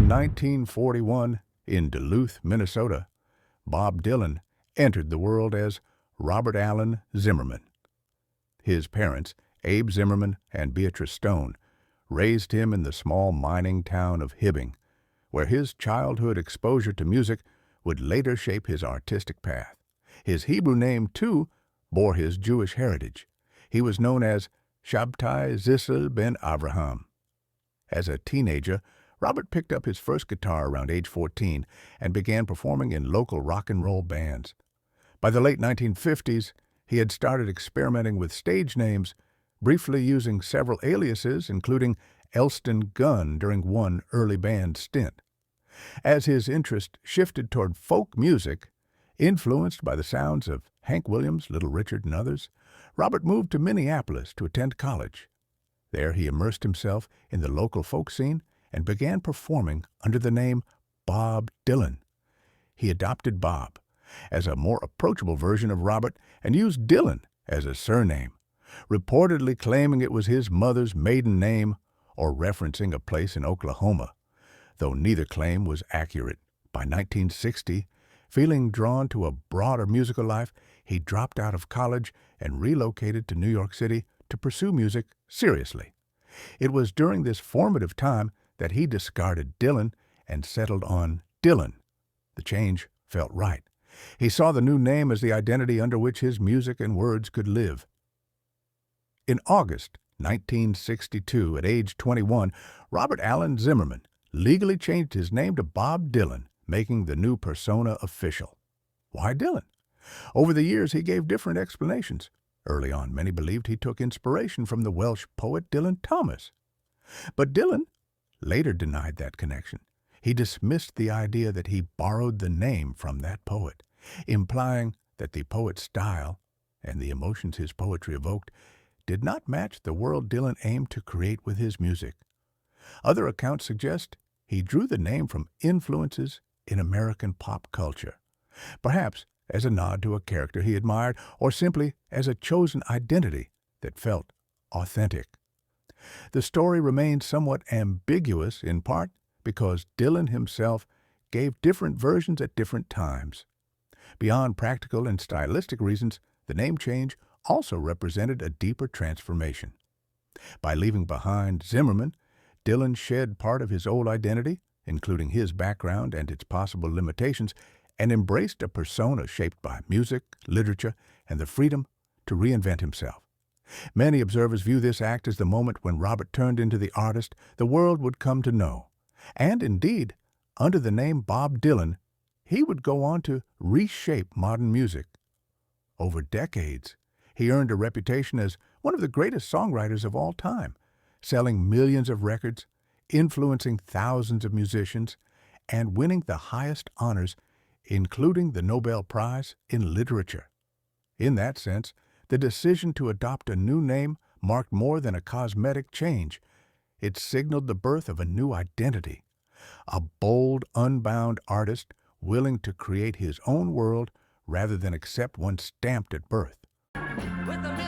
1941, in Duluth, Minnesota, Bob Dylan entered the world as Robert Allen Zimmerman. His parents, Abe Zimmerman and Beatrice Stone, raised him in the small mining town of Hibbing, where his childhood exposure to music would later shape his artistic path. His Hebrew name, too, bore his Jewish heritage. He was known as Shabtai Zissel ben Avraham. As a teenager, Robert picked up his first guitar around age 14 and began performing in local rock and roll bands. By the late 1950s, he had started experimenting with stage names, briefly using several aliases, including Elston Gunn during one early band stint. As his interest shifted toward folk music, influenced by the sounds of Hank Williams, Little Richard, and others, Robert moved to Minneapolis to attend college. There he immersed himself in the local folk scene and began performing under the name Bob Dylan. He adopted Bob as a more approachable version of Robert and used Dylan as a surname, reportedly claiming it was his mother's maiden name or referencing a place in Oklahoma, though neither claim was accurate. By 1960, feeling drawn to a broader musical life, he dropped out of college and relocated to New York City to pursue music seriously. It was during this formative time that he discarded Dylan and settled on Dylan. The change felt right. He saw the new name as the identity under which his music and words could live. In August 1962, at age 21, Robert Allen Zimmerman legally changed his name to Bob Dylan, making the new persona official. Why Dylan? Over the years, he gave different explanations. Early on, many believed he took inspiration from the Welsh poet Dylan Thomas. But Dylan later denied that connection. He dismissed the idea that he borrowed the name from that poet, implying that the poet's style and the emotions his poetry evoked did not match the world Dylan aimed to create with his music. Other accounts suggest he drew the name from influences in American pop culture, perhaps as a nod to a character he admired or simply as a chosen identity that felt authentic. The story remains somewhat ambiguous, in part because Dylan himself gave different versions at different times. Beyond practical and stylistic reasons, the name change also represented a deeper transformation. By leaving behind Zimmerman, Dylan shed part of his old identity, including his background and its possible limitations, and embraced a persona shaped by music, literature, and the freedom to reinvent himself. Many observers view this act as the moment when Robert turned into the artist the world would come to know. And indeed, under the name Bob Dylan, he would go on to reshape modern music. Over decades, he earned a reputation as one of the greatest songwriters of all time, selling millions of records, influencing thousands of musicians, and winning the highest honors, including the Nobel Prize in Literature. In that sense, the decision to adopt a new name marked more than a cosmetic change. It signaled the birth of a new identity, a bold, unbound artist willing to create his own world rather than accept one stamped at birth. With the